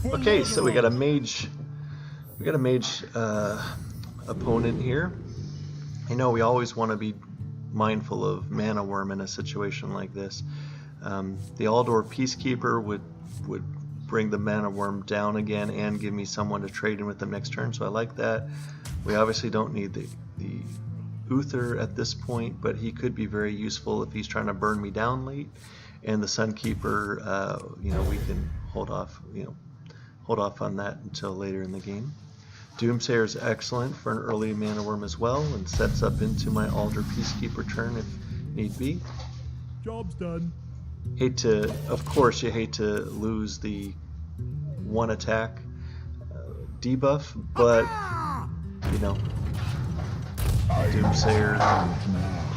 Okay, so we got a mage. We got a mage opponent here. I know we always want to be mindful of mana worm in a situation like this. The Aldor Peacekeeper would bring the mana worm down again and give me someone to trade in with them next turn, so I like that. We obviously don't need the Uther at this point, but he could be very useful if he's trying to burn me down late. And the Sunkeeper, you know, we can hold off on that until later in the game. Doomsayer is excellent for an early mana worm as well, and sets up into my Alder Peacekeeper turn if need be. Job's done. Of course, you hate to lose the one attack debuff, but you know, Doomsayer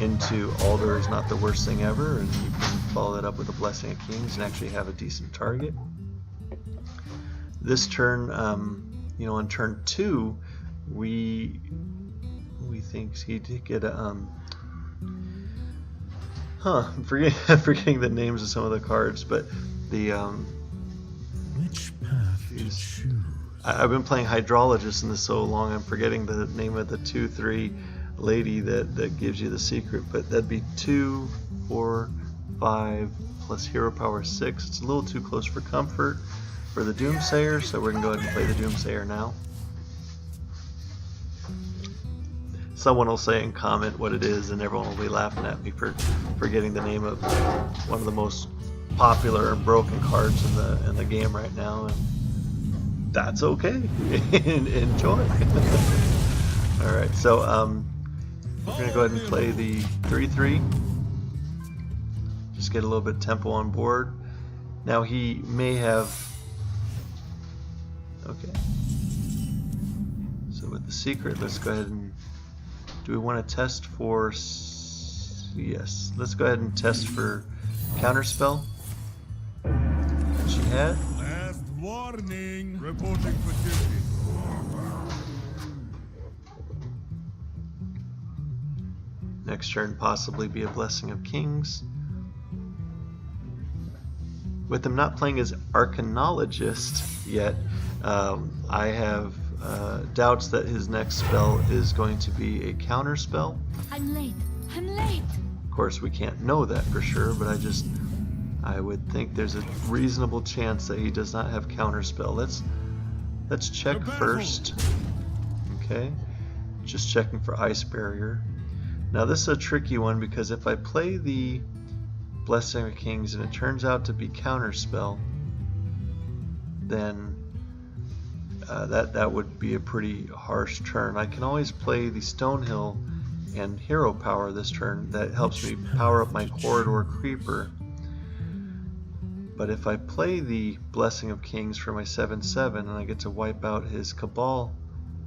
into Alder is not the worst thing ever, and you can follow that up with a Blessing of Kings and actually have a decent target. This turn, you know, on turn 2, we think he did get a I'm forgetting the names of some of the cards, but the Which path to choose? I've been playing Hydrologist in this so long, I'm forgetting the name of the 2/3 lady that gives you the secret, but that'd be 2, 4, 5 plus hero power 6. It's a little too close for comfort for the Doomsayer, so we're gonna go ahead and play the Doomsayer now. Someone will say and comment what it is, and everyone will be laughing at me for forgetting the name of one of the most popular and broken cards in the game right now, and that's okay. Enjoy. All right, so we're gonna go ahead and play the 3/3. Just get a little bit of tempo on board. Now he may have. Okay. So with the secret, let's go ahead and. Do we want to test for... Yes, let's go ahead and test for Counterspell. And she had. Last warning. Reporting for duty. Next turn possibly be a Blessing of Kings. With him not playing as Arcanologist yet, I have doubts that his next spell is going to be a counter spell. I'm late. I'm late. Of course, we can't know that for sure, but I would think there's a reasonable chance that he does not have counter spell. Let's check first. Okay, just checking for Ice Barrier. Now this is a tricky one because if I play the Blessing of Kings and it turns out to be counter spell, then that would be a pretty harsh turn. I can always play the Stonehill and Hero Power this turn. That helps me power up my Corridor Creeper. But if I play the Blessing of Kings for my 7/7 and I get to wipe out his Cabal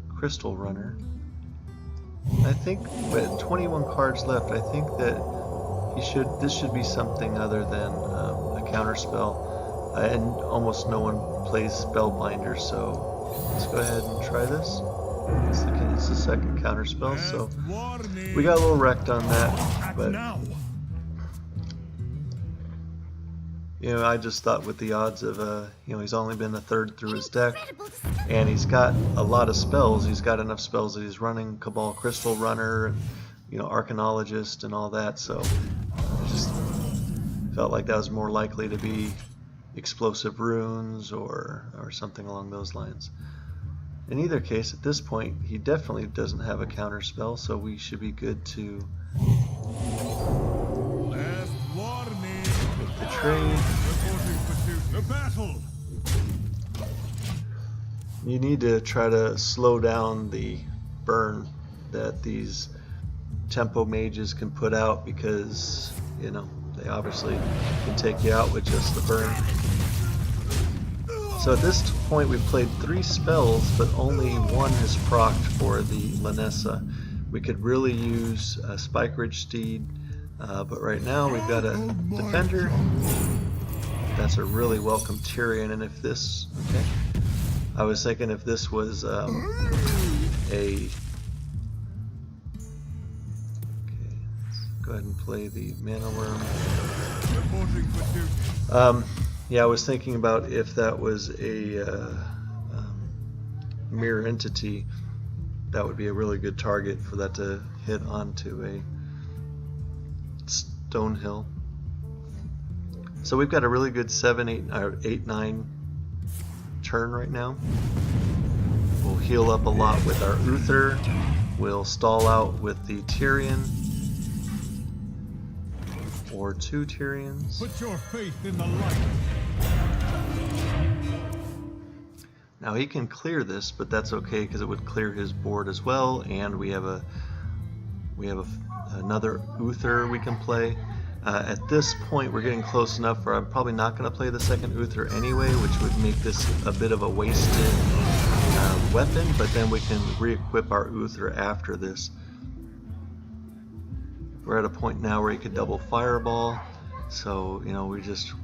Crystal Runner, I think with 21 cards left, I think that this should be something other than a counter spell. And almost no one plays Spellbinder, so let's go ahead and try this. It's the second counter spell, so we got a little wrecked on that, but you know, I just thought with the odds of you know, he's only been a third through his deck, and he's got a lot of spells. He's got enough spells that he's running Cabal Crystal Runner and, you know, Arcanologist and all that, so I just felt like that was more likely to be Explosive Runes or something along those lines. In either case, at this point, he definitely doesn't have a counter spell, so we should be good to Last warning. make the trade. Reporting for duty. The battle. You need to try to slow down the burn that these tempo mages can put out, because, you know, they obviously can take you out with just the burn. So at this point we've played 3 spells, but only one has procced for the Lynessa. We could really use a Spike Ridge Steed, but right now we've got a Defender. That's a really welcome Tyrion, and if this... Okay. I was thinking if this was a... Okay, let's go ahead and play the Mana Worm. Reporting for duty. Yeah, I was thinking about if that was a mirror entity, that would be a really good target for that to hit onto a stone hill. So we've got a really good 7, 8, or 8, 9 turn right now. We'll heal up a lot with our Uther. We'll stall out with the Tyrion. Or 2 Tyrions. Put your faith in the light. Now he can clear this, but that's okay because it would clear his board as well, and we have another Uther we can play. At this point, we're getting close enough where I'm probably not going to play the second Uther anyway, which would make this a bit of a wasted weapon, but then we can re-equip our Uther after this. We're at a point now where he could double fireball, so you know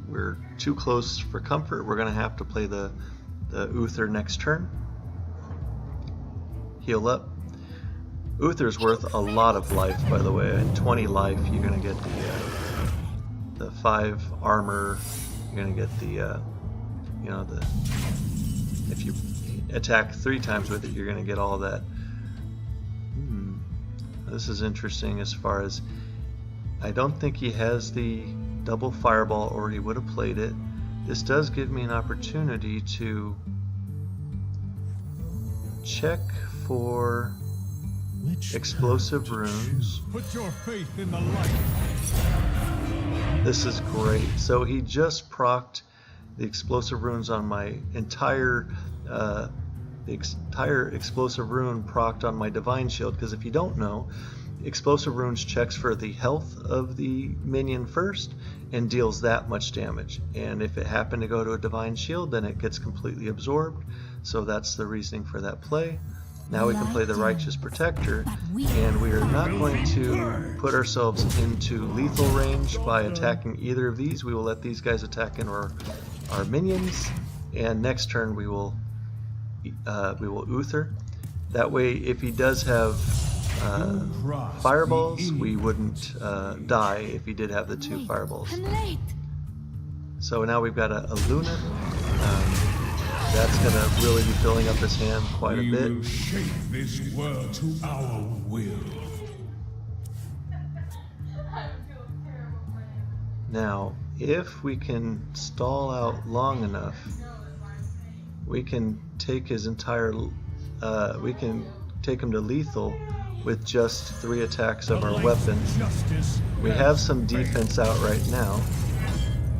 we're too close for comfort. We're going to have to play the Uther next turn. Heal up. Uther's worth a lot of life, by the way. At 20 life, you're going to get the 5 armor. You're going to get the if you attack 3 times with it, you're going to get all that. This is interesting as far as I don't think he has the double fireball, or he would have played it. This does give me an opportunity to check for explosive runes. Put your faith in the light. This is great. So he just procced the explosive runes on my entire explosive rune procced on my divine shield, because if you don't know, explosive runes checks for the health of the minion first and deals that much damage, and if it happened to go to a divine shield, then it gets completely absorbed. So that's the reasoning for that play. Now we can play the Righteous Protector, and we are not going to put ourselves into lethal range by attacking either of these. We will let these guys attack in our minions, and next turn we will Uther. That way, if he does have fireballs, we wouldn't die if he did have the 2 fireballs. So now we've got a Luna. That's going to really be filling up his hand quite a bit. We will shape this world to our will. Now, if we can stall out long enough, we can take his entire, we can take him to lethal with just 3 attacks of our weapon. We have some defense out right now.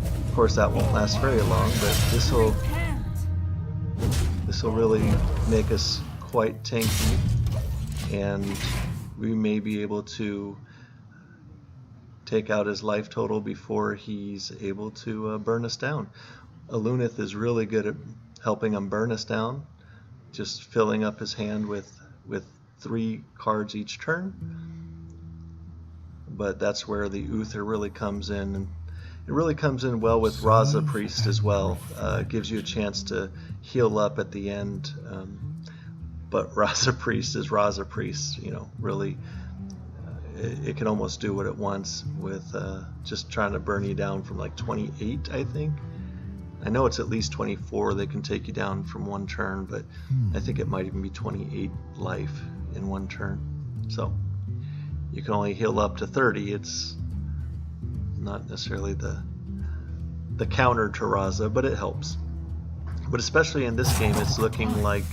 Of course, that won't last very long, but this will really make us quite tanky, and we may be able to take out his life total before he's able to burn us down. Alunith is really good at helping him burn us down, just filling up his hand with 3 cards each turn. But that's where the Uther really comes in, and it really comes in well with Raza Priest as well. Gives you a chance to heal up at the end, but Raza Priest is Raza Priest. You know, really, it can almost do what it wants with just trying to burn you down from like 28, I think. I know it's at least 24. They can take you down from 1 turn, but I think it might even be 28 life in 1 turn. So you can only heal up to 30. It's not necessarily the counter to Raza, but it helps. But especially in this game, it's looking like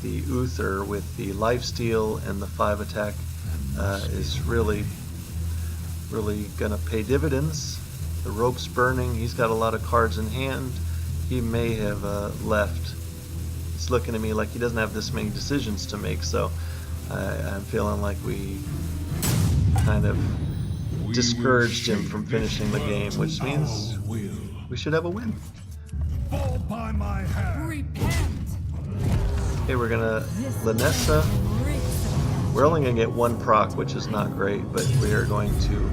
the Uther with the lifesteal and the 5 attack is really gonna pay dividends. The rope's burning. He's got a lot of cards in hand. He may have left. It's looking to me like he doesn't have this many decisions to make, so I'm feeling like we kind of discouraged him from finishing the game, which means we should have a win. Fall by my hand. Okay, we're gonna Lynessa. We're only gonna get 1 proc, which is not great, but we are going to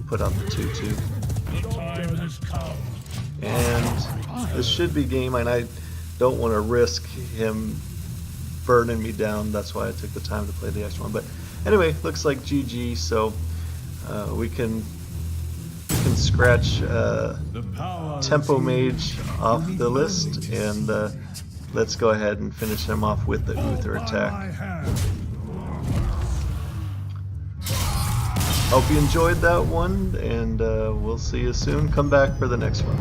put on the 2/2. The time has come. And this should be game, and I don't want to risk him burning me down. That's why I took the time to play the extra one. But anyway, looks like GG. So we can scratch Tempo Mage off the list, and let's go ahead and finish him off with the Uther attack. Hope you enjoyed that one, and we'll see you soon. Come back for the next one.